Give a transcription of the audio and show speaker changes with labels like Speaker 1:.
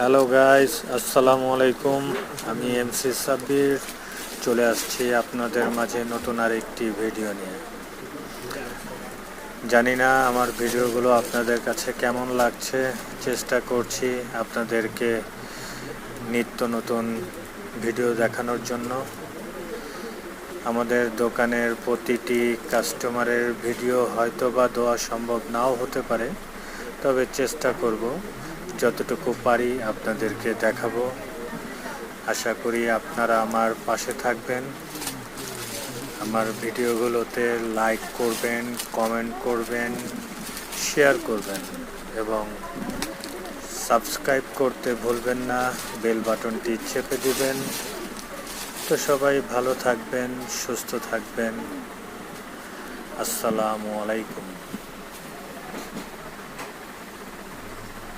Speaker 1: Hello guys, আসসালামু আলাইকুম। আমি এমসি সাব্বির চলে আসছি আপনাদের মাঝে নতুন আরেকটি ভিডিও নিয়ে। জানি না আমার ভিডিওগুলো আপনাদের কাছে কেমন লাগছে। চেষ্টা করছি আপনাদেরকে নিত্য নতুন ভিডিও দেখানোর জন্য। আমাদের দোকানের প্রতিটি কাস্টমারের ভিডিও হয়তো বা দেওয়া সম্ভব নাও হতে পারে, তবে চেষ্টা করব যতটুকু পারি আপনাদেরকে দেখাবো। আশা করি আপনারা আমার পাশে থাকবেন, আমার ভিডিওগুলোতে লাইক করবেন, কমেন্ট করবেন, শেয়ার করবেন এবং সাবস্ক্রাইব করতে ভুলবেন না, বেল বাটনটি চেপে দিবেন। তো সবাই ভালো থাকবেন, সুস্থ থাকবেন। আসসালামু আলাইকুম।